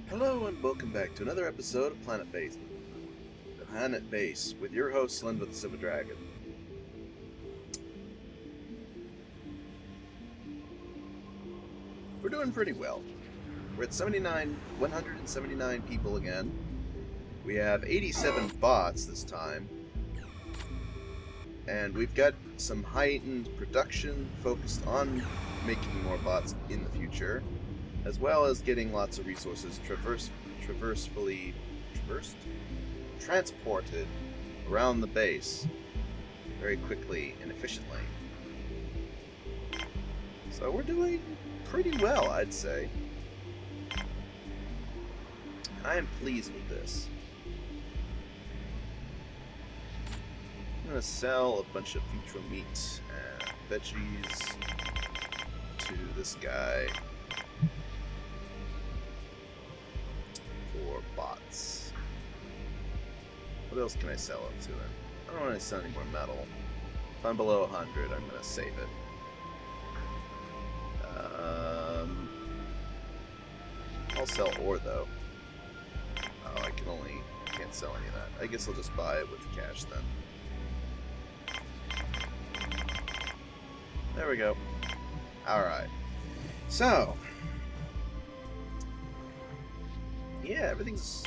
Hello and welcome back to another episode of Planetbase with your host Slen with the Silver Dragon. We're doing pretty well. We're at 179 people again. We have 87 bots this time. And we've got some heightened production focused on making more bots in the future, as well as getting lots of resources transported around the base very quickly and efficiently. So we're doing pretty well, I'd say. And I am pleased with this. I'm going to sell a bunch of vitro meat and veggies to this guy for bots. What else can I sell up to him? I don't want to sell any more metal. If I'm below 100, I'm going to save it. I'll sell ore though. Oh, I can't sell any of that. I guess I'll just buy it with cash then. There we go. Alright. So, yeah, everything's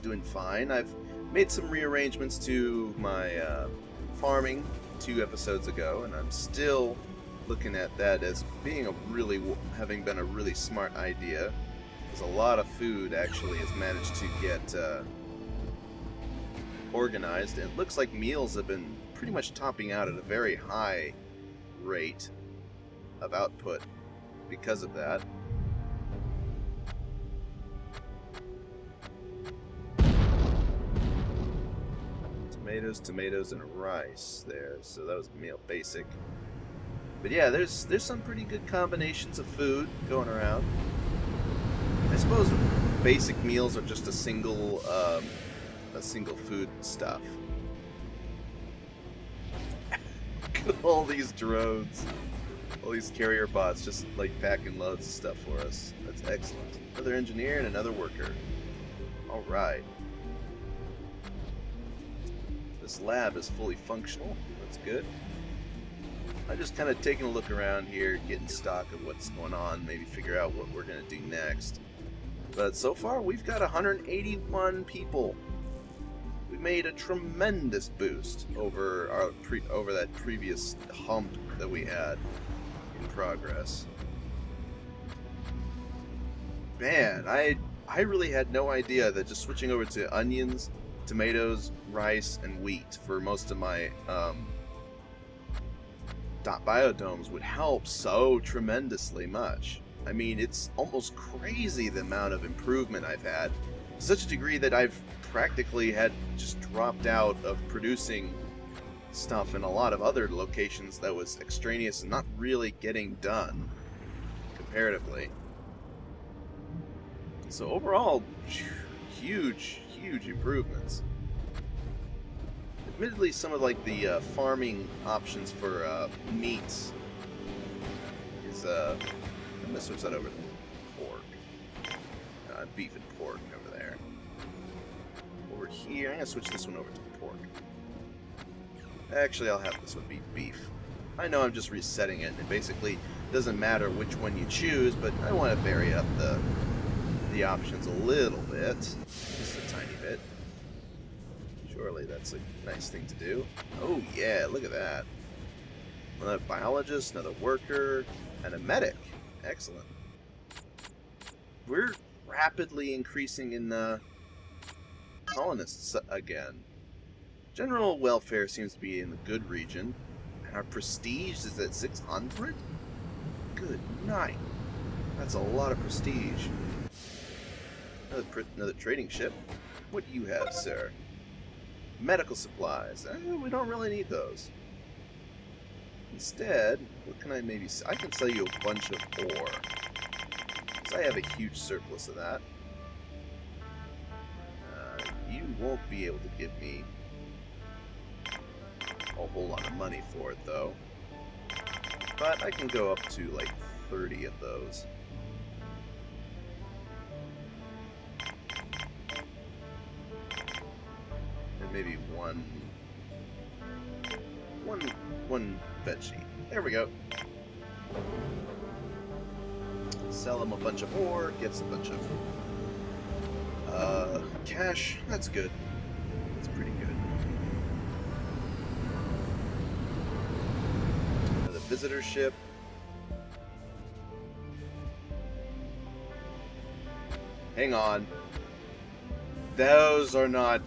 doing fine. I've made some rearrangements to my farming 2 episodes ago, and I'm still looking at that as being having been a really smart idea. Because a lot of food actually has managed to get organized, and it looks like meals have been pretty much topping out at a very high rate of output because of that. Tomatoes, and rice there. So that was meal basic. But yeah, there's some pretty good combinations of food going around. I suppose basic meals are just a single food stuff. Look at all these drones, all these carrier bots just like packing loads of stuff for us. That's excellent. Another engineer and another worker. All right. This lab is fully functional. That's good. I'm just kind of taking a look around here, getting stock of what's going on, maybe figure out what we're going to do next. But so far, we've got 181 people. We made a tremendous boost over that previous hump that we had in progress. Man, I really had no idea that just switching over to onions, tomatoes, rice, and wheat for most of my biodomes would help so tremendously much. I mean, it's almost crazy the amount of improvement I've had, to such a degree that I've practically had just dropped out of producing stuff in a lot of other locations that was extraneous and not really getting done, comparatively. So overall, huge improvements. Admittedly, some of the farming options for meats is I'm gonna switch that over to pork. Beef and pork over there. Over here, I'm gonna switch this one over to pork. Actually, I'll have this one be beef. I know I'm just resetting it, and it basically doesn't matter which one you choose, but I want to vary up the options a little bit, just a tiny bit. Surely that's a nice thing to do. Oh yeah, look at that. Another biologist, another worker, and a medic. Excellent. We're rapidly increasing in colonists again. General welfare seems to be in the good region, and our prestige is at 600? Good night. That's a lot of prestige. Another trading ship. What do you have, sir? Medical supplies. We don't really need those. Instead, what can I maybe sell? I can sell you a bunch of ore, because I have a huge surplus of that. You won't be able to give me a whole lot of money for it, though. But I can go up to like 30 of those. maybe one veggie. There we go. Sell him a bunch of ore, gets a bunch of cash. That's good. That's pretty good. The visitor ship. Hang on. Those are not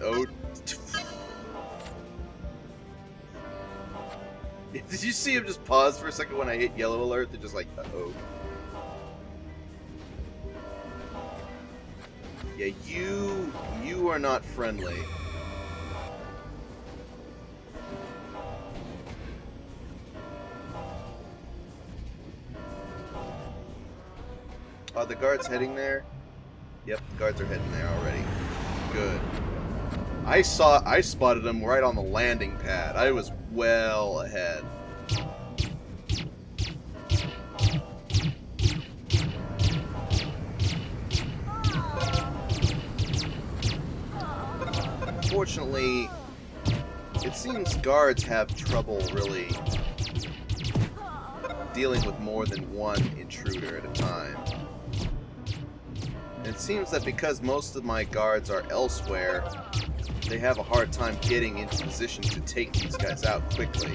Did you see him just pause for a second when I hit yellow alert? They're just like, uh-oh. Yeah, you are not friendly. Are the guards heading there? Yep, the guards are heading there already. Good. I spotted them right on the landing pad. I was well ahead. Unfortunately, it seems guards have trouble really dealing with more than one intruder at a time. And it seems that because most of my guards are elsewhere, they have a hard time getting into position to take these guys out quickly.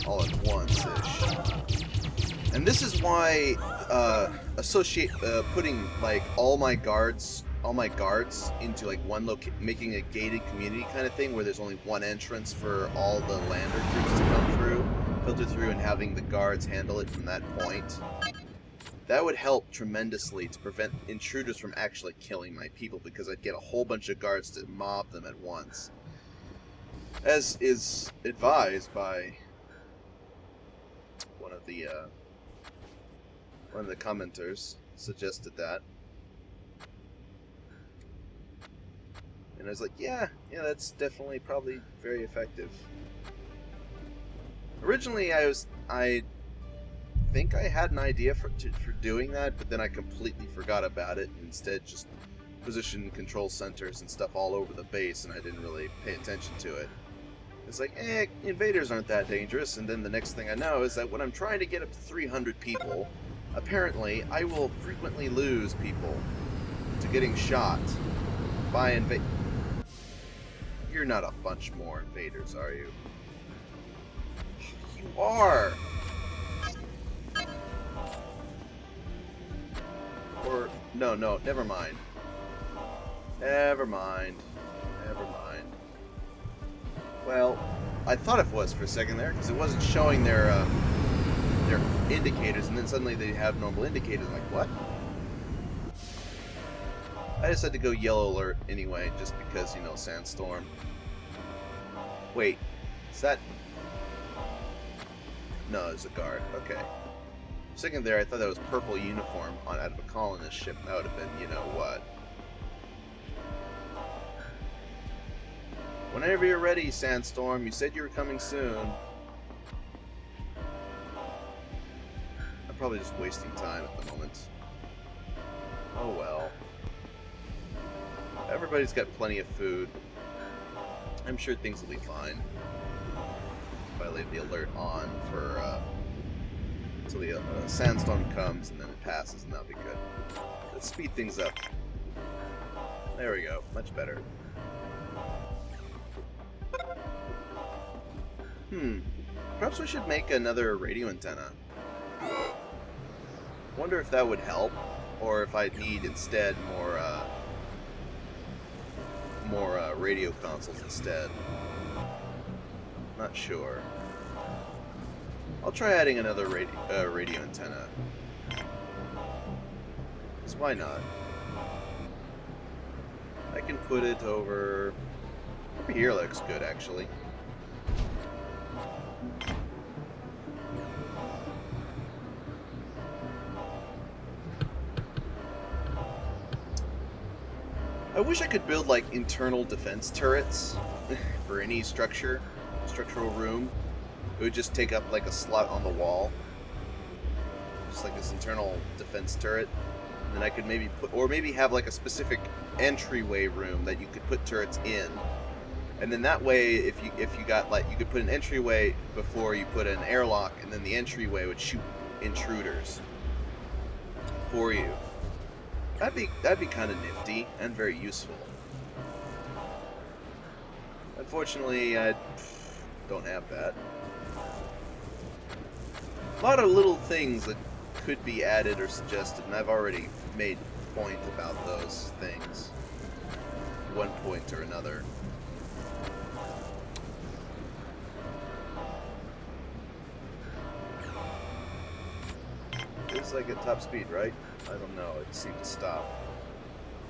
All at once-ish. And this is why putting like all my guards into like one making a gated community kind of thing where there's only one entrance for all the lander groups to come through, filter through, and having the guards handle it from that point. That would help tremendously to prevent intruders from actually killing my people, because I'd get a whole bunch of guards to mob them at once. As is advised by one of the commenters suggested that. And I was like, yeah, that's definitely probably very effective. Originally I think I had an idea for doing that, but then I completely forgot about it and instead just positioned control centers and stuff all over the base, and I didn't really pay attention to it. It's like, invaders aren't that dangerous, and then the next thing I know is that when I'm trying to get up to 300 people, apparently I will frequently lose people to getting shot by invaders. You're not a bunch more invaders, are you? You are! Or, no, never mind. Never mind. Well, I thought it was for a second there, because it wasn't showing their indicators, and then suddenly they have normal indicators. I'm like, what? I just had to go yellow alert anyway, just because, sandstorm. Wait, is that... No, it's a guard. Okay. Second there, I thought that was purple uniform out of a colonist ship. That would have been, you know what. Whenever you're ready, Sandstorm. You said you were coming soon. I'm probably just wasting time at the moment. Oh well. Everybody's got plenty of food. I'm sure things will be fine. If I leave the alert on for until the sandstorm comes and then it passes, and that'll be good. Let's speed things up. There we go. Much better. Perhaps we should make another radio antenna. Wonder if that would help, or if I'd need instead more radio consoles instead. Not sure. I'll try adding another radio antenna. 'Cause why not? I can put it over here. Looks good, actually. I wish I could build like internal defense turrets for any structural room. It would just take up like a slot on the wall, just like this internal defense turret. And then I could maybe put, or maybe have like a specific entryway room that you could put turrets in. And then that way, if you got like, you could put an entryway before you put an airlock, and then the entryway would shoot intruders for you. That'd be kind of nifty and very useful. Unfortunately, I don't have that. A lot of little things that could be added or suggested, and I've already made point about those things, one point or another. It was like at top speed, right? I don't know. It seemed to stop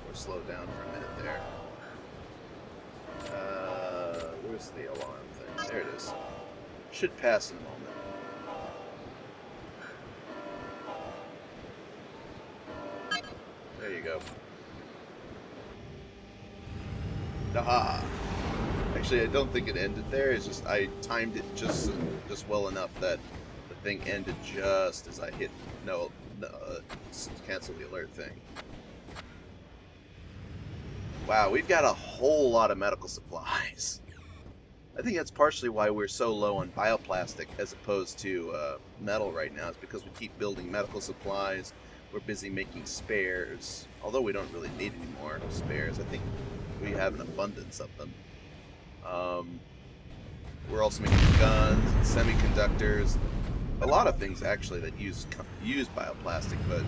or slow down for a minute there. Where's the alarm thing? There it is. Should pass in a moment. There you go. Aha! Actually, I don't think it ended there. It's just I timed it just well enough that the thing ended just as I hit cancel the alert thing. Wow, we've got a whole lot of medical supplies. I think that's partially why we're so low on bioplastic as opposed to metal right now. It's because we keep building medical supplies. We're busy making spares. Although we don't really need any more spares. I think we have an abundance of them. We're also making guns and semiconductors. A lot of things actually that use bioplastic, but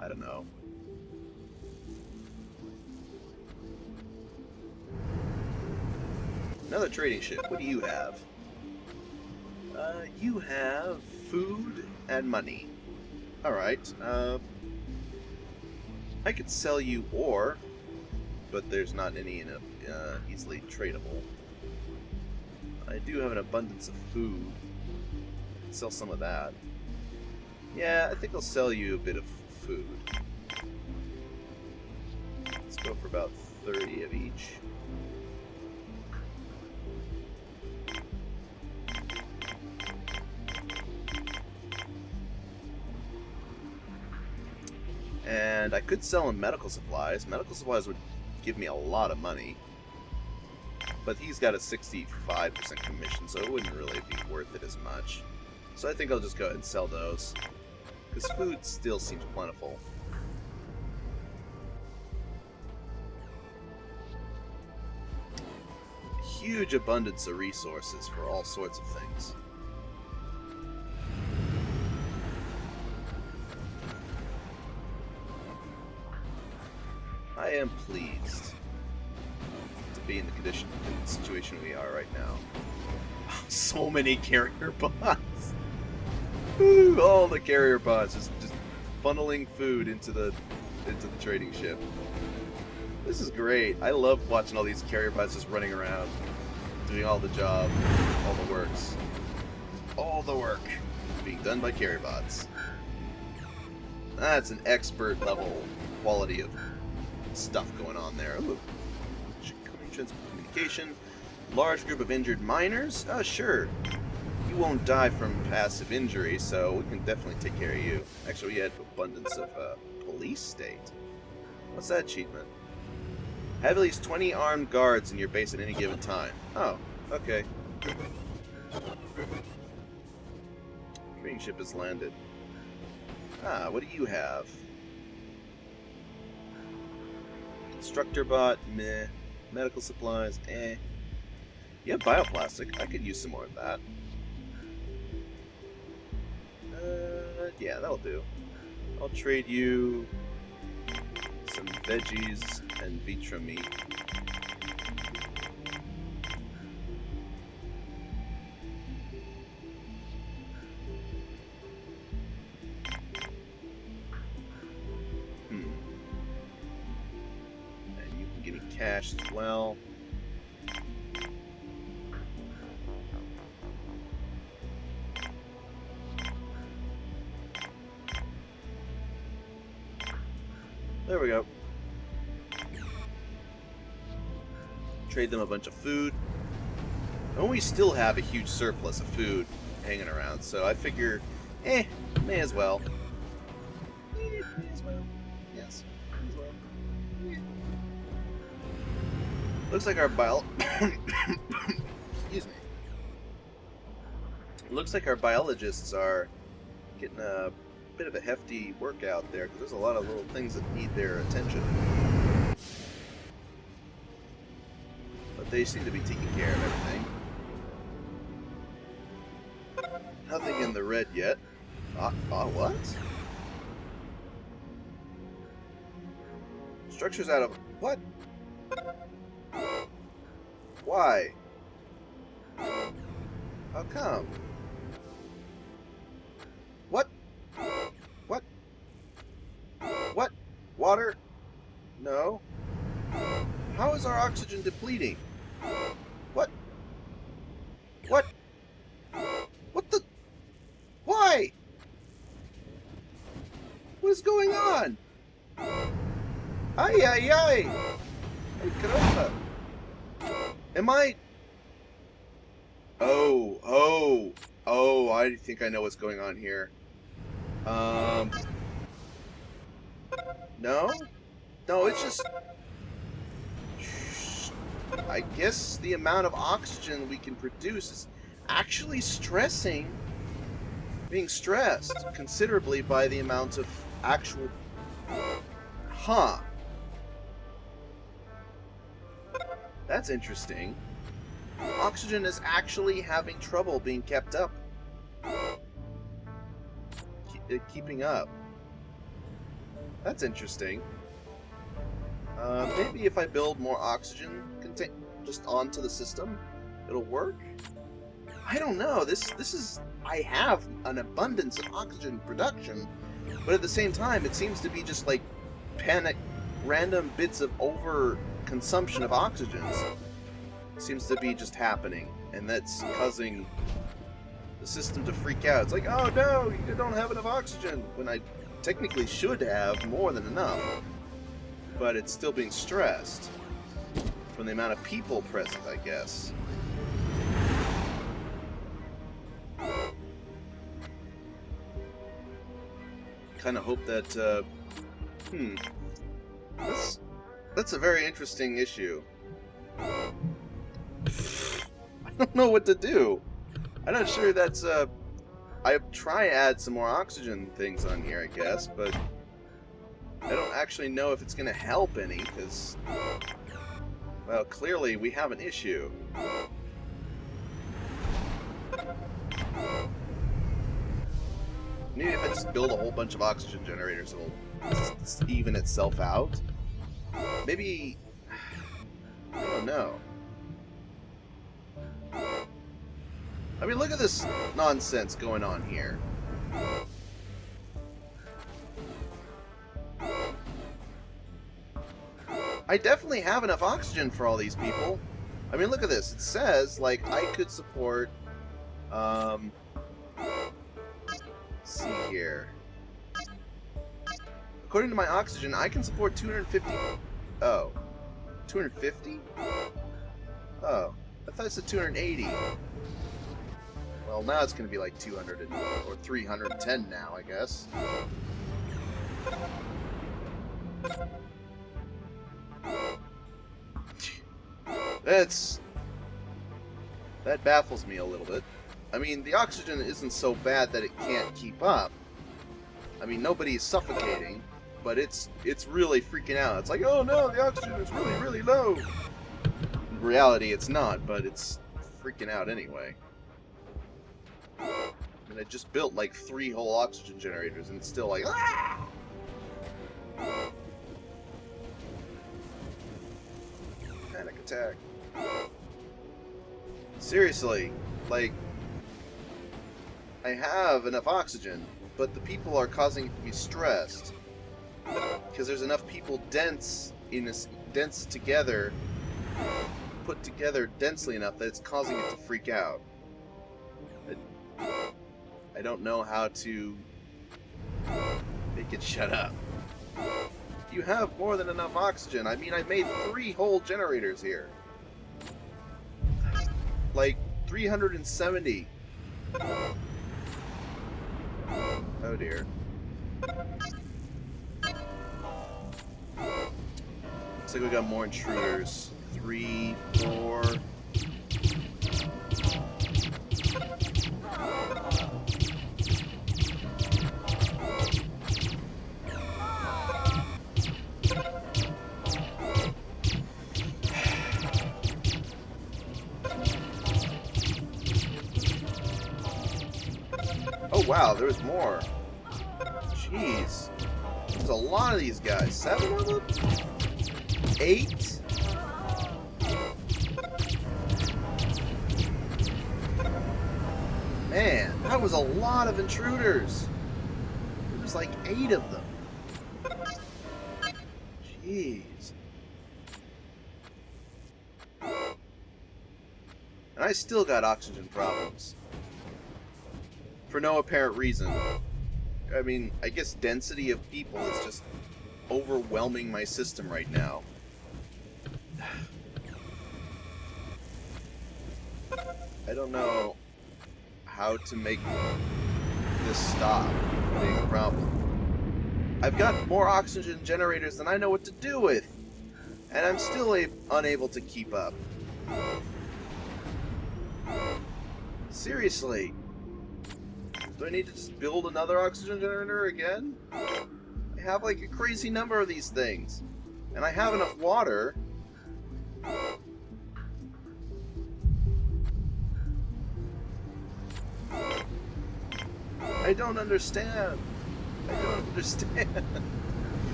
I don't know. Another trading ship. What do you have? You have food and money. Alright. I could sell you ore, but there's not any easily tradable. I do have an abundance of food. I can sell some of that. Yeah, I think I'll sell you a bit of food. Let's go for about 30 of each. And I could sell him medical supplies. Medical supplies would give me a lot of money. But he's got a 65% commission, so it wouldn't really be worth it as much. So I think I'll just go ahead and sell those. Because food still seems plentiful. Huge abundance of resources for all sorts of things. I am pleased to be in the situation we are right now. So many carrier bots. Woo, all the carrier bots just funneling food into the trading ship. This is great. I love watching all these carrier bots just running around, doing all the job, all the works. All the work being done by carrier bots. That's an expert level quality of stuff going on there. Ooh. Communication. Large group of injured miners? Oh, sure. You won't die from passive injury, so we can definitely take care of you. Actually, we had abundance of police state. What's that achievement? Have at least 20 armed guards in your base at any given time. Oh, okay. Trading ship has landed. Ah, what do you have? Constructor bot, meh. Medical supplies, eh. You have bioplastic. I could use some more of that. Yeah, that'll do. I'll trade you some veggies and vitro meat. Cash as well. There we go. Trade them a bunch of food. And we still have a huge surplus of food hanging around, so I figure, may as well. May as well. Yes, may as well. Yeah. Looks like our excuse me. Looks like our biologists are getting a bit of a hefty workout there, because there's a lot of little things that need their attention. But they seem to be taking care of everything. Nothing in the red yet. What? Structure's out of... What? Why? How come? What? What? What? Water? No. How is our oxygen depleting? What? What? What the? Why? What is going on? Ay, ay, ay! Hey, caramba! Am I... Oh, I think I know what's going on here. No? No, it's just... I guess the amount of oxygen we can produce is actually being stressed considerably by the amount of actual... Huh. That's interesting. Oxygen is actually having trouble being kept up. Keeping up. That's interesting. Maybe if I build more oxygen just onto the system, it'll work? I don't know. This is... I have an abundance of oxygen production, but at the same time, it seems to be just like random bits of overconsumption of oxygens. Seems to be just happening, and that's causing the system to freak out. It's like, oh no, you don't have enough oxygen, when I technically should have more than enough, but it's still being stressed from the amount of people present, I guess. Kind of hope that, that's a very interesting issue. I don't know what to do. I'm not sure that's, I try to add some more oxygen things on here, I guess, but I don't actually know if it's going to help any, because, well, clearly we have an issue. Maybe if I just build a whole bunch of oxygen generators, it'll even itself out. Maybe... I don't know. I mean, look at this nonsense going on here. I definitely have enough oxygen for all these people. I mean, look at this. It says, like, I could support... let's see here. According to my oxygen, I can support 250... Oh. 250? Oh. I thought it said 280. Well, now it's going to be like 200 or 310 now, I guess. That baffles me a little bit. I mean, the oxygen isn't so bad that it can't keep up. I mean, nobody's suffocating, but it's really freaking out. It's like, oh no, the oxygen is really, really low. In reality, it's not, but it's freaking out anyway. I mean, I just built like 3 whole oxygen generators, and it's still like, ah! Panic attack. Seriously, like, I have enough oxygen, but the people are causing it to be stressed because there's enough people together, put together densely enough that it's causing it to freak out. I don't know how to make it shut up. You have more than enough oxygen. I mean, I made 3 whole generators here. Like 370. Oh dear. Looks like we got more intruders. 3, 4. Oh wow, there's more. Jeez. There's a lot of these guys. 7 of them? 8? Man, that was a lot of intruders. There was like 8 of them. Jeez. And I still got oxygen problems. For no apparent reason. I mean, I guess density of people is just overwhelming my system right now. I don't know how to make this stop being a problem. I've got more oxygen generators than I know what to do with, and I'm still unable to keep up. Seriously. Do I need to just build another oxygen generator again? I have like a crazy number of these things. And I have enough water. I don't understand. I don't understand.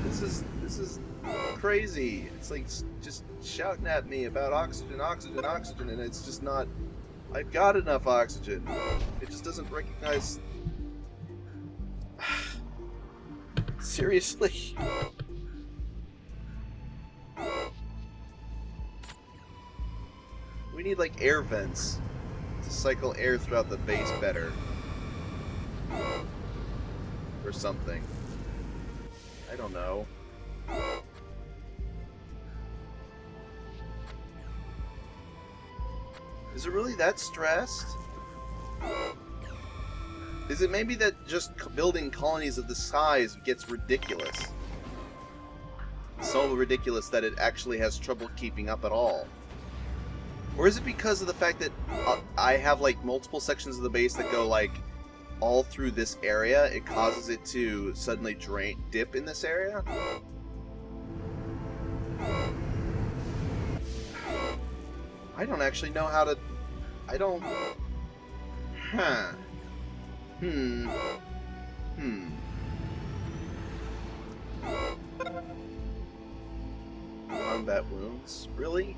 This is crazy. It's like just shouting at me about oxygen, oxygen, oxygen, and it's just not... I've got enough oxygen. It just doesn't recognize... Seriously? We need like air vents to cycle air throughout the base better. Or something. I don't know. Is it really that stressed? Is it maybe that just building colonies of this size gets ridiculous? So ridiculous that it actually has trouble keeping up at all? Or is it because of the fact that I have like multiple sections of the base that go like all through this area? It causes it to suddenly dip in this area? I don't actually know how to... I don't... Huh. Combat wounds? Really?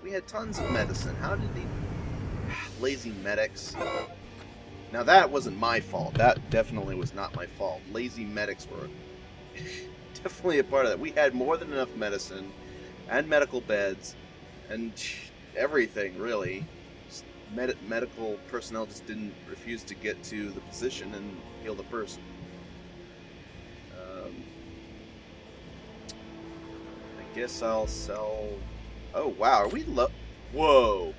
We had tons of medicine. How did the... Lazy medics. Now that wasn't my fault. That definitely was not my fault. Lazy medics were definitely a part of that. We had more than enough medicine and medical beds and everything, really. Just medical personnel just didn't refuse to get to the position and heal the person. I guess I'll sell... Oh, wow. Are we low? Whoa.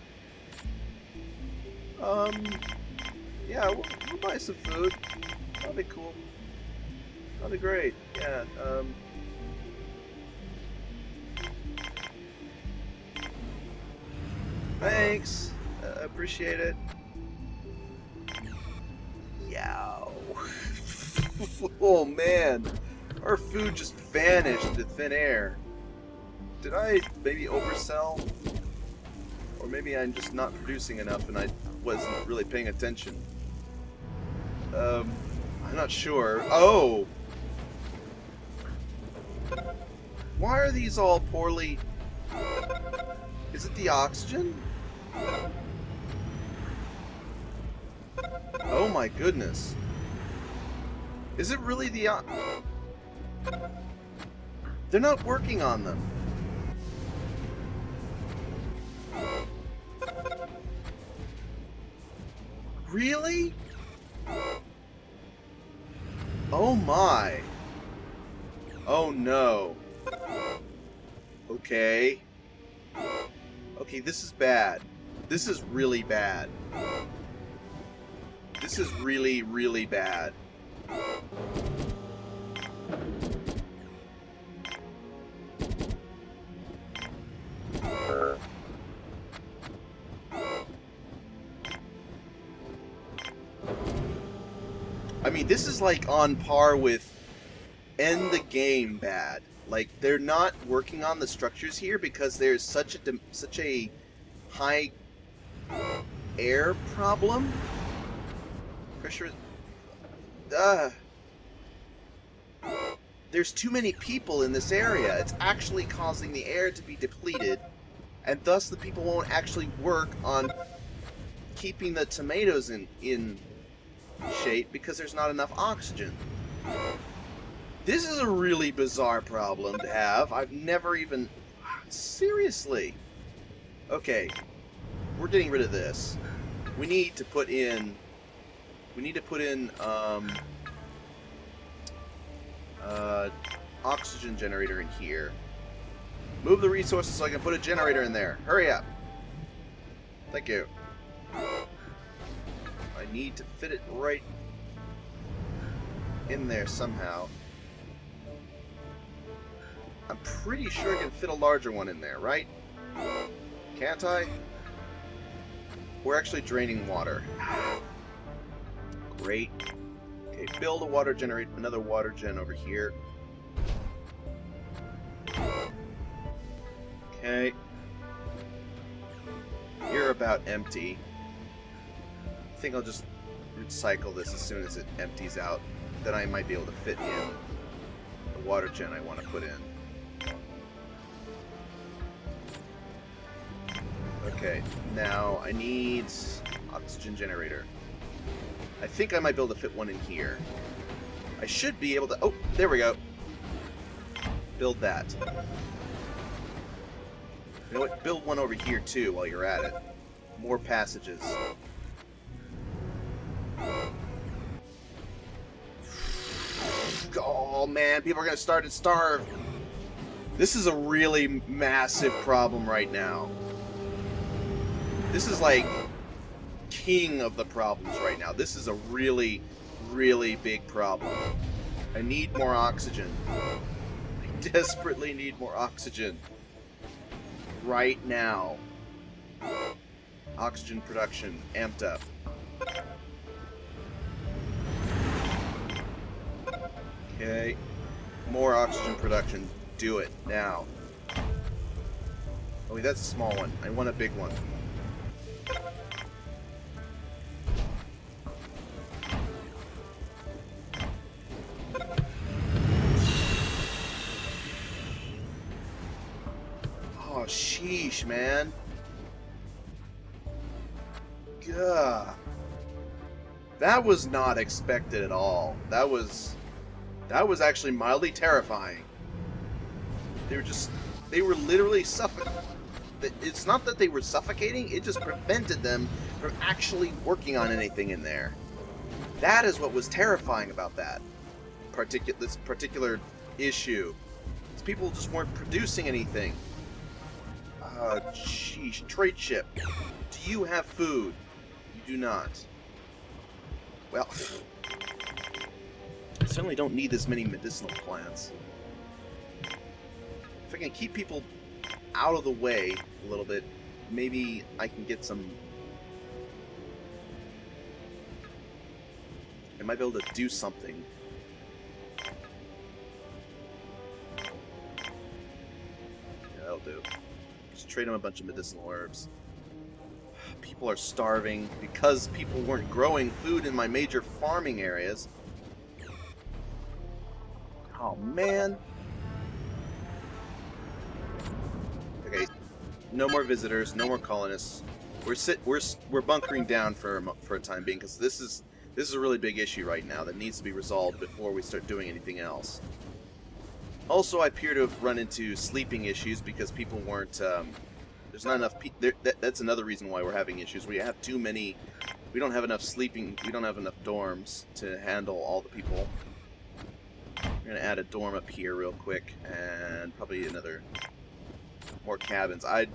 Yeah, we'll buy some food. That'll be cool. That'll be great. Yeah, thanks. Appreciate it. Yow. Oh, man. Our food just vanished into thin air. Did I maybe oversell? Or maybe I'm just not producing enough and I wasn't really paying attention. I'm not sure. Oh! Why are these all poorly... Is it the oxygen? Oh my goodness. Is it really the... They're not working on them. Really? Oh my. Oh no. Okay. Okay, this is bad. This is really bad. This is really, really bad. I mean, this is like on par with end the game bad. Like, they're not working on the structures here because there's such a high air problem. Pressure. There's too many people in this area. It's actually causing the air to be depleted, and thus the people won't actually work on keeping the tomatoes in shape because there's not enough oxygen. This is a really bizarre problem to have. I've never even... Seriously. Okay. We're getting rid of this. We need to put in... oxygen generator in here. Move the resources so I can put a generator in there. Hurry up. Thank you. I need to fit it right in there somehow. I'm pretty sure I can fit a larger one in there, right? Can't I? We're actually draining water. Great. Okay, build a water generator, another water gen over here. Okay. You're about empty. I think I'll just recycle this as soon as it empties out. Then I might be able to fit in the water gen I want to put in. Okay, now I need oxygen generator. I think I might be able to fit one in here. I should be able to... Oh, there we go. Build that. You know what? Build one over here, too, while you're at it. More passages. Oh, man. People are going to start to starve. This is a really massive problem right now. This is like king of the problems right now. This is a really, really big problem. I need more oxygen. I desperately need more oxygen. Right now. Oxygen production amped up. Okay. More oxygen production. Do it now. Oh, wait, that's a small one. I want a big one. Oh, sheesh, man. Gah. That was not expected at all. That was actually mildly terrifying. They were literally suffocating. It's not that they were suffocating, it just prevented them from actually working on anything in there. That is what was terrifying about that. This particular issue. These people just weren't producing anything. Sheesh. Trade ship. Do you have food? You do not. Well, I certainly don't need this many medicinal plants. If I can keep people out of the way a little bit, maybe I can get some... I might be able to do something. Yeah, that'll do. Just trade them a bunch of medicinal herbs. People are starving because people weren't growing food in my major farming areas. Oh, man. Okay, no more visitors, no more colonists. We're bunkering down for a time being because this is a really big issue right now that needs to be resolved before we start doing anything else. Also, I appear to have run into sleeping issues because people weren't. There's not enough. That's another reason why we're having issues. We have too many. We don't have enough sleeping. We don't have enough dorms to handle all the people. We're gonna add a dorm up here real quick, and probably another. More cabins. I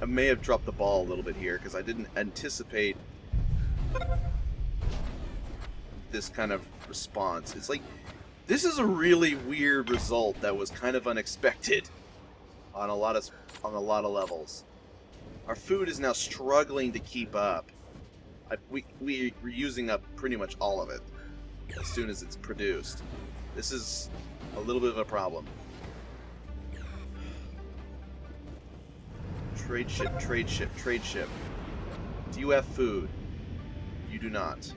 may have dropped the ball a little bit here because I didn't anticipate this kind of response. It's like this is a really weird result that was kind of unexpected on a lot of levels. Our food is now struggling to keep up. we're using up pretty much all of it as soon as it's produced. This is a little bit of a problem. Trade ship, trade ship, trade ship. Do you have food? You do not.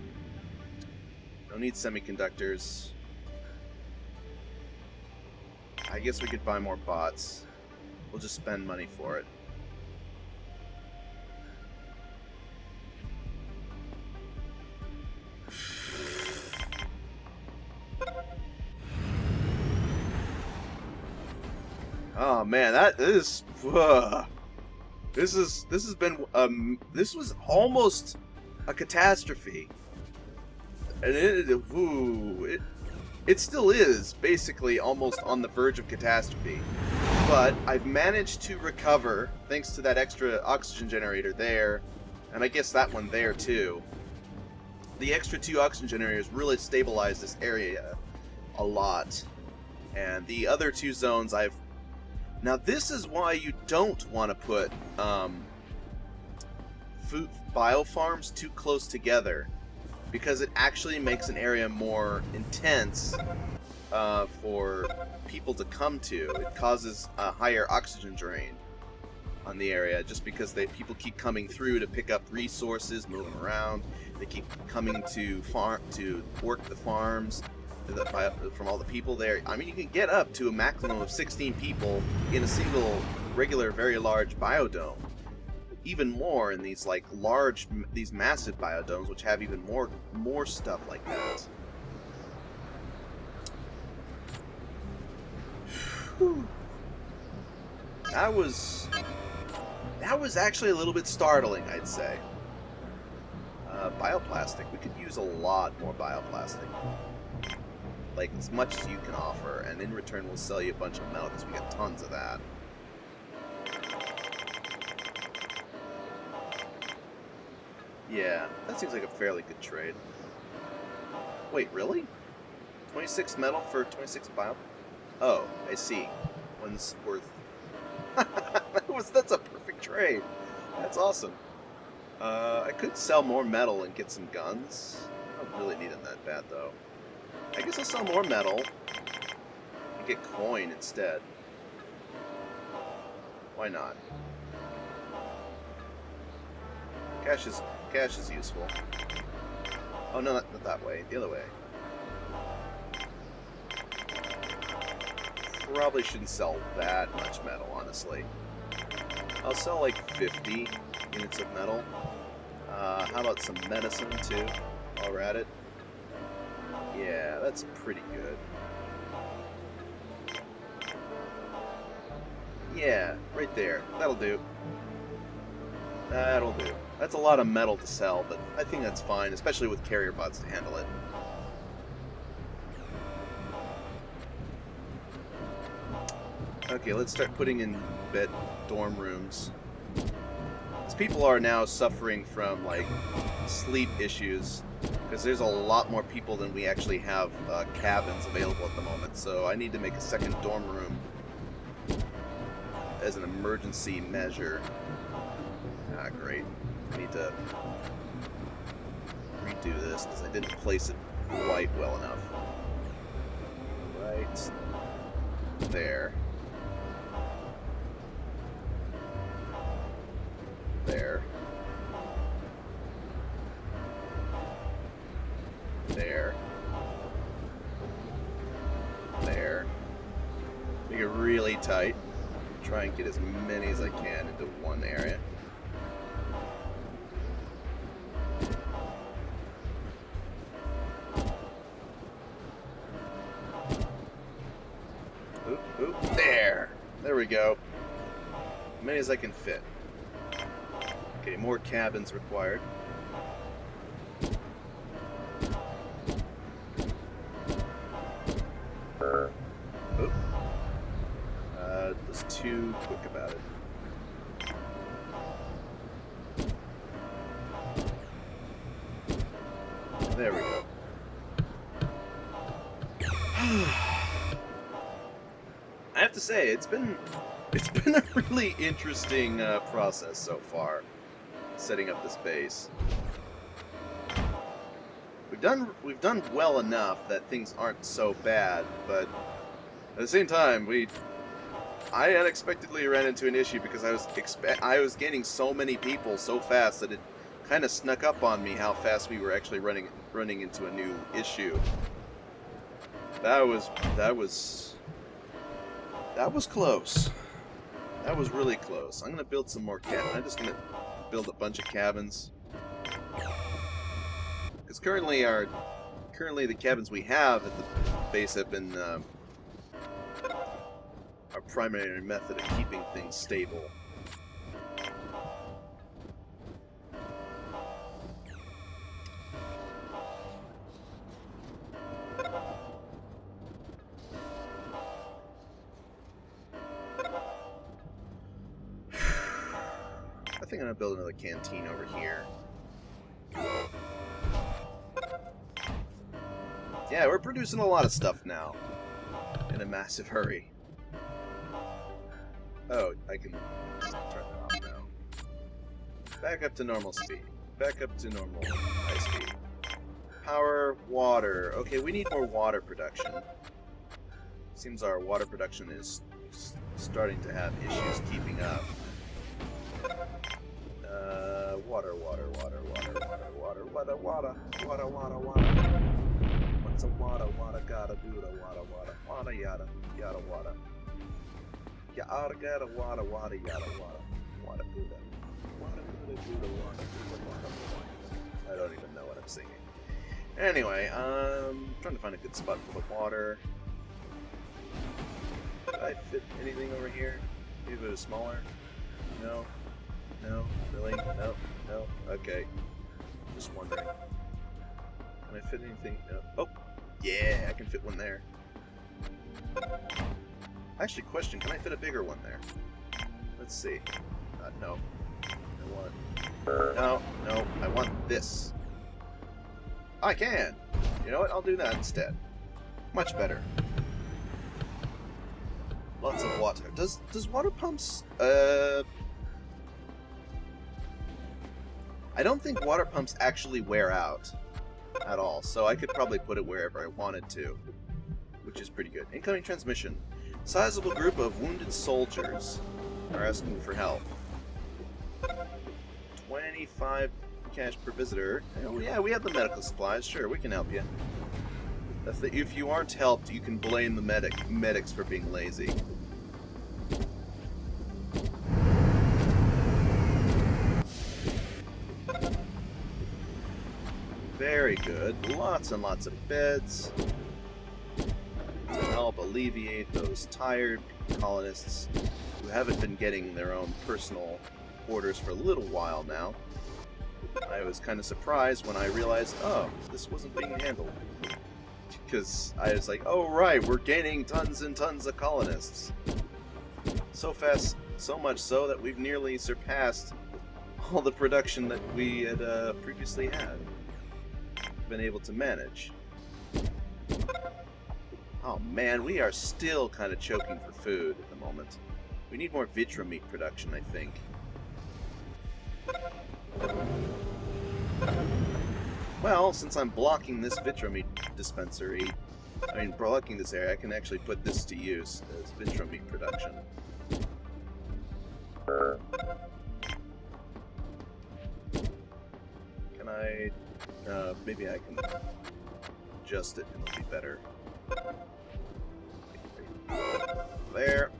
Don't need semiconductors. I guess we could buy more bots. We'll just spend money for it. Oh man, this has been this was almost a catastrophe, and it still is basically almost on the verge of catastrophe. But I've managed to recover thanks to that extra oxygen generator there, and I guess that one there too. The extra 2 oxygen generators really stabilized this area a lot, and the other 2 zones I've. Now this is why you don't want to put food biofarms too close together, because it actually makes an area more intense for people to come to. It causes a higher oxygen drain on the area just because people keep coming through to pick up resources, move them around. They keep coming to work the farms from all the people there. I mean, you can get up to a maximum of 16 people in a single regular, very large biodome. Even more in these these massive biodomes, which have even more stuff like that. Whew. That was actually a little bit startling, I'd say. Bioplastic. We could use a lot more bioplastic. Like, as much as you can offer, and in return we'll sell you a bunch of metal, because we get tons of that. Yeah, that seems like a fairly good trade. Wait, really? 26 metal for 26 bio? Oh, I see. One's worth... That's a perfect trade. That's awesome. I could sell more metal and get some guns. I don't really need them that bad, though. I guess I'll sell more metal and get coin instead. Why not? Cash is useful. Oh no, not that way. The other way. Probably shouldn't sell that much metal, honestly. I'll sell like 50 units of metal. How about some medicine too, while we're at it? Yeah, that's pretty good. Yeah, right there. That'll do. That'll do. That's a lot of metal to sell, but I think that's fine, especially with carrier bots to handle it. Okay, let's start putting in bed dorm rooms. These people are now suffering from, like, sleep issues, because there's a lot more people than we actually have cabins available at the moment, so I need to make a second dorm room as an emergency measure. Ah, great. I need to redo this, because I didn't place it quite well enough. Right there. There. There. There. Make it really tight. Try and get as many as I can into one area. Oop, oop. There! There we go. As many as I can fit. Okay, more cabins required. Oop. Was too quick about it. There we go. I have to say, it's been a really interesting process so far, setting up this base. we've done well enough that things aren't so bad, but at the same time, I unexpectedly ran into an issue because I was gaining so many people so fast that it kind of snuck up on me how fast we were actually running into a new issue. That was close. That was really close. I'm gonna build some more cabins. I'm just gonna build a bunch of cabins because currently the cabins we have at the base have been our primary method of keeping things stable. I think I'm gonna build another canteen over here. Yeah, we're producing a lot of stuff now in a massive hurry. Oh, I can turn that off now. Back up to normal speed. Back up to normal high speed. Power, water. Okay, we need more water production. Seems our water production is starting to have issues keeping up. Water. What's a water gotta do to water yada water. Yada gotta water yada water do the water. I don't even know what I'm singing. Anyway, trying to find a good spot for the water. Could I fit anything over here? Maybe it was smaller? No. No? Really? No? No? Okay. Just wondering. Can I fit anything? No. Oh! Yeah, I can fit one there. Actually, question, can I fit a bigger one there? Let's see. No. No, I want this. I can! You know what? I'll do that instead. Much better. Lots of water. Does water pumps, I don't think water pumps actually wear out at all, so I could probably put it wherever I wanted to, which is pretty good. Incoming transmission. Sizable group of wounded soldiers are asking for help. 25 cash per visitor. Oh yeah, we have the medical supplies. Sure, we can help you. If you aren't helped, you can blame the medics for being lazy. Very good. Lots and lots of beds to help alleviate those tired colonists who haven't been getting their own personal quarters for a little while now. I was kind of surprised when I realized, oh, this wasn't being handled. Because I was like, oh right, we're gaining tons and tons of colonists. So fast, so much so that we've nearly surpassed all the production that we had previously had. Been able to manage. Oh man, we are still kind of choking for food at the moment. We need more vitra meat production, I think. Well, since I'm blocking this vitra meat dispensary, blocking this area, I can actually put this to use as vitra meat production. Can I... maybe I can adjust it and it'll be better. There.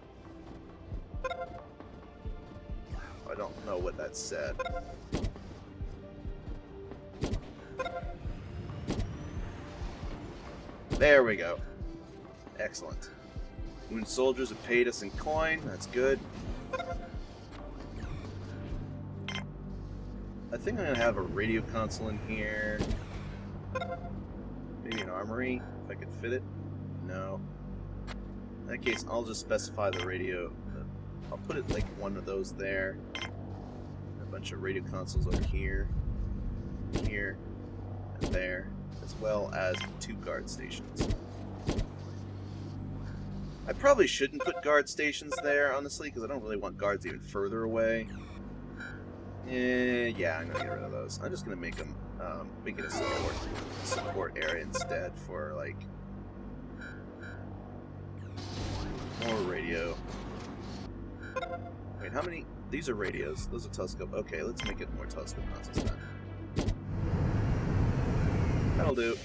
I don't know what that said. There we go. Excellent. Wounded soldiers have paid us in coin. That's good. I think I'm going to have a radio console in here. Maybe an armory, if I could fit it. No. In that case, I'll just specify the radio. I'll put it like one of those there. A bunch of radio consoles over here, here, and there, as well as 2 guard stations. I probably shouldn't put guard stations there, honestly, because I don't really want guards even further away. Yeah, I'm gonna get rid of those. I'm just gonna make them make it a support area instead for like more radio. Wait, how many? These are radios. Those are telescope. Okay, let's make it more telescope consoles then. That'll do.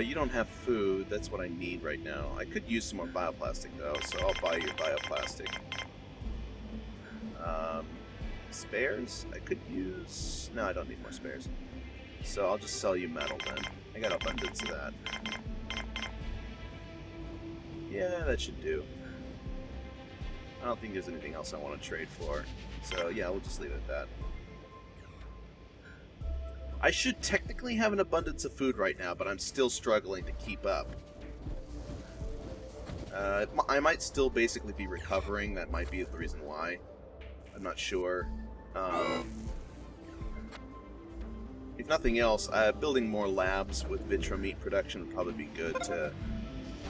You don't have food. That's what I need right now. I could use some more bioplastic though, so I'll buy your bioplastic. Spares? I could use... No, I don't need more spares. So I'll just sell you metal then. I got abundance of that. Yeah, that should do. I don't think there's anything else I want to trade for. So yeah, we'll just leave it at that. I should technically have an abundance of food right now, but I'm still struggling to keep up. I might still basically be recovering. That might be the reason why. I'm not sure. If nothing else, building more labs with vitro meat production would probably be good to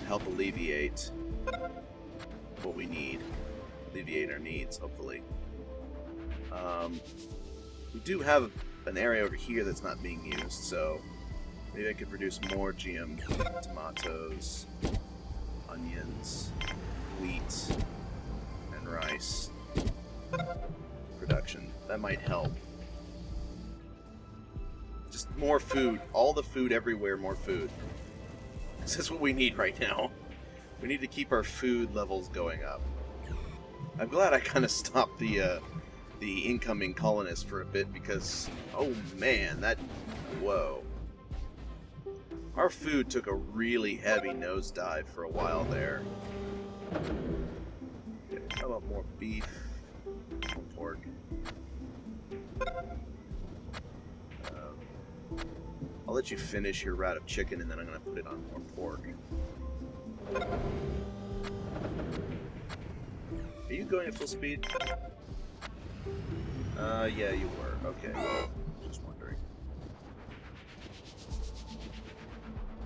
help alleviate what we need. Alleviate our needs, hopefully. We do have an area over here that's not being used, so maybe I could produce more GM tomatoes, onions, wheat, and rice production. That might help. Just more food. All the food everywhere, more food. That's what we need right now. We need to keep our food levels going up. I'm glad I kind of stopped the incoming colonists for a bit because, oh man, whoa. Our food took a really heavy nosedive for a while there. Okay, how about more beef, more pork? I'll let you finish your route of chicken and then I'm going to put it on more pork. Are you going at full speed? Yeah, you were. Okay. Just wondering.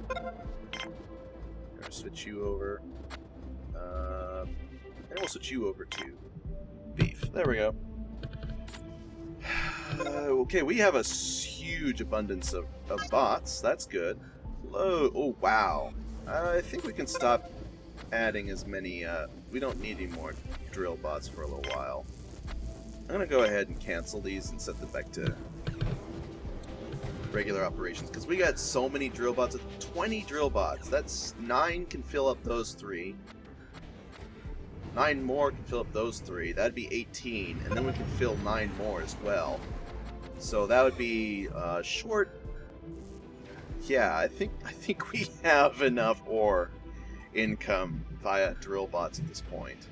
Gonna switch you over. And we'll switch you over to beef. There we go. Okay, we have a huge abundance of bots. That's good. Oh, wow. I think we can stop adding as many... we don't need any more drill bots for a little while. I'm going to go ahead and cancel these and set them back to regular operations. Because we got so many drill bots. 20 drill bots. That's 9 can fill up those 3. 9 more can fill up those 3. That'd be 18. And then we can fill 9 more as well. So that would be short. Yeah, I think we have enough ore income via drill bots at this point.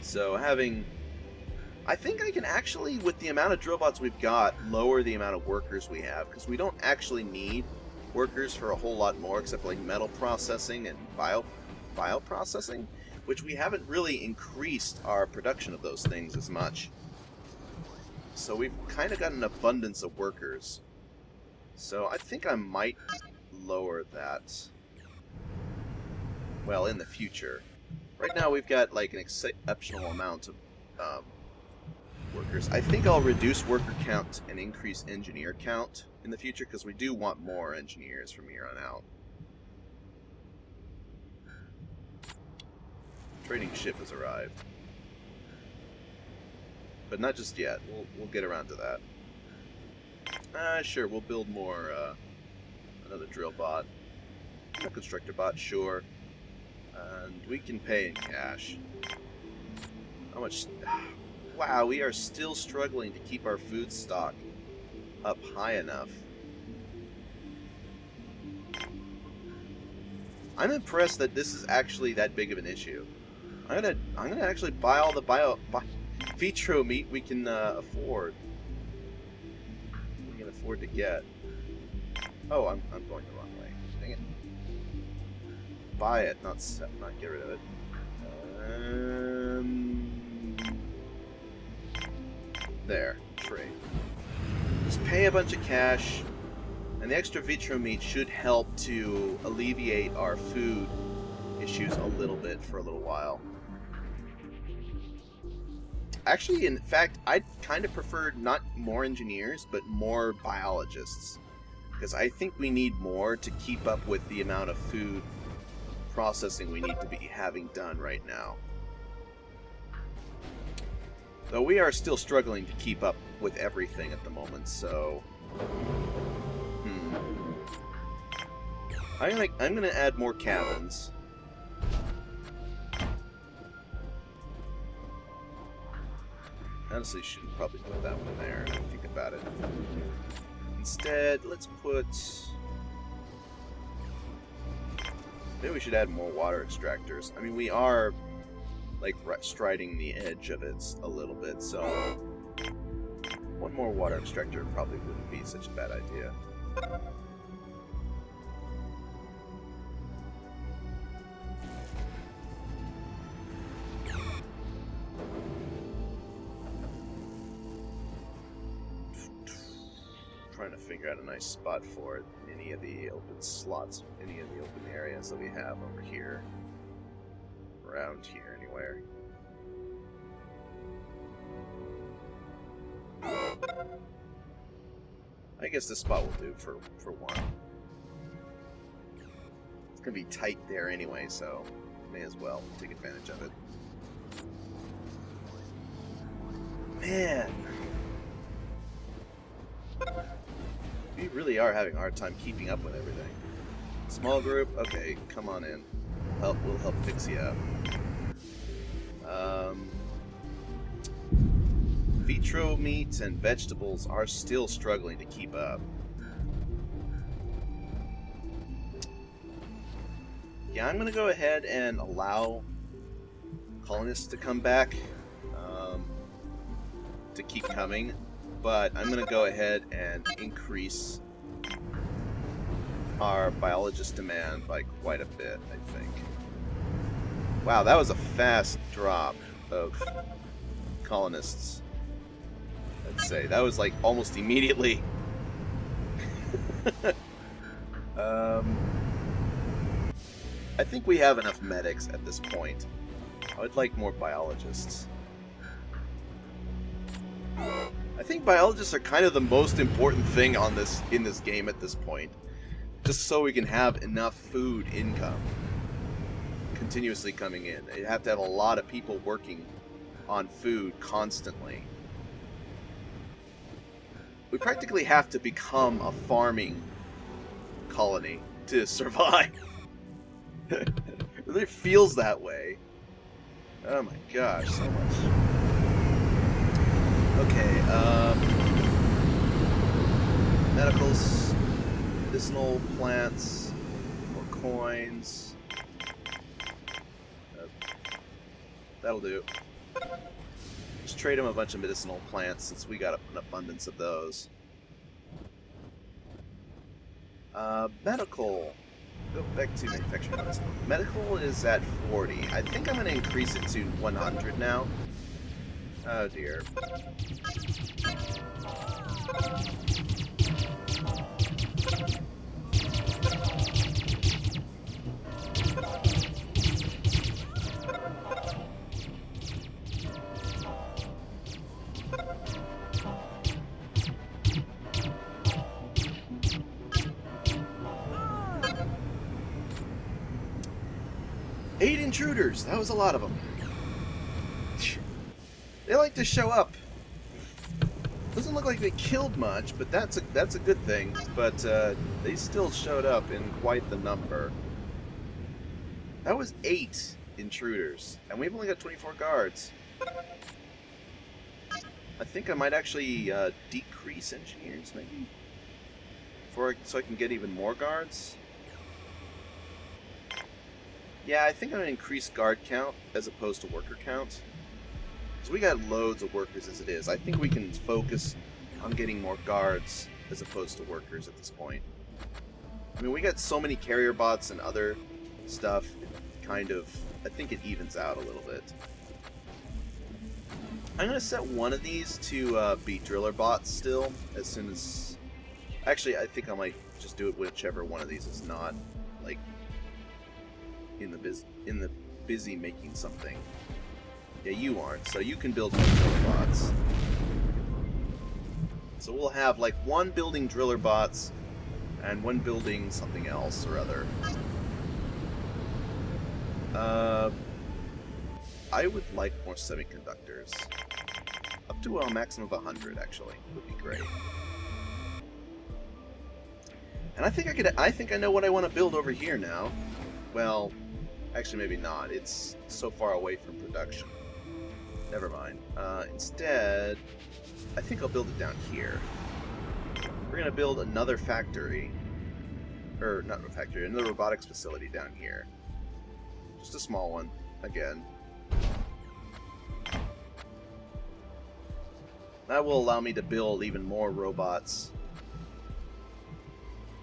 So I think I can actually, with the amount of drill bots we've got, lower the amount of workers we have, because we don't actually need workers for a whole lot more, except for like metal processing and bioprocessing, which we haven't really increased our production of those things as much. So we've kind of got an abundance of workers. So I think I might lower that. Well, in the future. Right now we've got like an exceptional amount of workers. I think I'll reduce worker count and increase engineer count in the future because we do want more engineers from here on out. Trading ship has arrived. But not just yet. We'll get around to that. Sure, we'll build more, another drill bot. A constructor bot, sure. And we can pay in cash. How much... Wow, we are still struggling to keep our food stock up high enough. I'm impressed that this is actually that big of an issue. I'm gonna actually buy all the vitro meat we can afford. We can afford to get. Oh, I'm going the wrong way. Dang it. Buy it, not get rid of it. There, trade. Just pay a bunch of cash, and the extra vitro meat should help to alleviate our food issues a little bit for a little while. Actually, in fact, I kind of prefer not more engineers, but more biologists. Because I think we need more to keep up with the amount of food processing we need to be having done right now. Though we are still struggling to keep up with everything at the moment, so... I'm gonna add more cabins. Honestly, shouldn't probably put that one there, now I think about it. Instead, let's put... Maybe we should add more water extractors. I mean, we are, like, striding the edge of it a little bit, so... One more water extractor probably wouldn't be such a bad idea. Trying to figure out a nice spot for it in any of the open slots, any of the open areas that we have over here. Around here, anywhere. I guess this spot will do for one. It's gonna be tight there anyway, so may as well take advantage of it. Man! We really are having a hard time keeping up with everything. Small group? Okay, come on in. We'll help fix you up. Vitro meats and vegetables are still struggling to keep up. Yeah, I'm gonna go ahead and allow colonists to come back, to keep coming, but I'm gonna go ahead and increase our biologist demand by quite a bit, I think. Wow, that was a fast drop of colonists. I'd say that was like almost immediately. I think we have enough medics at this point. I would like more biologists. I think biologists are kind of the most important thing in this game at this point. Just so we can have enough food income continuously coming in. You have to have a lot of people working on food constantly. We practically have to become a farming colony to survive. It really feels that way. Oh my gosh, so much. Okay, medicals, medicinal plants, for coins. That'll do. Just trade him a bunch of medicinal plants since we got an abundance of those. Medical. Go back to manufacturing notes. Medical is at 40. I think I'm going to increase it to 100 now. Oh dear. Eight intruders. That was a lot of them. They like to show up. Doesn't look like they killed much, but that's a good thing. But they still showed up in quite the number. That was 8 intruders, and we've only got 24 guards. I think I might actually decrease engineers, maybe, so I can get even more guards. Yeah, I think I'm going to increase guard count as opposed to worker count. Because we got loads of workers as it is. I think we can focus on getting more guards as opposed to workers at this point. I mean, we got so many carrier bots and other stuff, it kind of, I think it evens out a little bit. I'm going to set one of these to be driller bots still, as soon as... Actually, I think I might just do it whichever one of these is not, like, in the busy making something. Yeah, you aren't, so you can build more bots. So we'll have like one building driller bots and one building something else or other. I would like more semiconductors. Up to a maximum of 100, actually, would be great. And I think I know what I want to build over here now. Well, actually maybe not. It's so far away from production. Never mind. Instead, I think I'll build it down here. We're gonna build another factory. Or, not a factory, another robotics facility down here. Just a small one, again. That will allow me to build even more robots.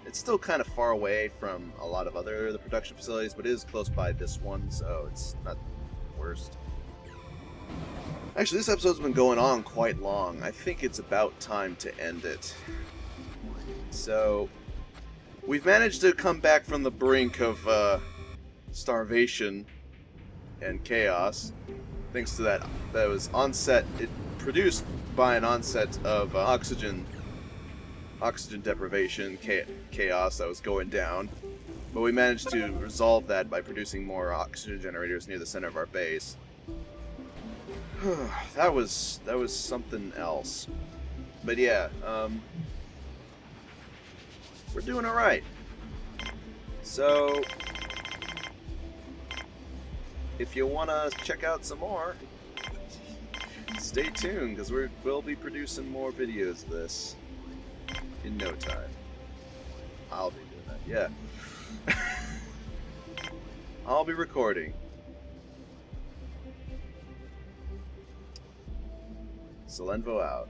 It's still kind of far away from a lot of the production facilities, but it is close by this one, so it's not the worst. Actually, this episode's been going on quite long. I think it's about time to end it. So, we've managed to come back from the brink of starvation and chaos, thanks to that was onset. It produced by an onset of oxygen deprivation, chaos that was going down. But we managed to resolve that by producing more oxygen generators near the center of our base. that was something else. But yeah, we're doing all right. So, if you want to check out some more, stay tuned, because we'll be producing more videos of this in no time. I'll be doing that, yeah. I'll be recording. Salenvo out.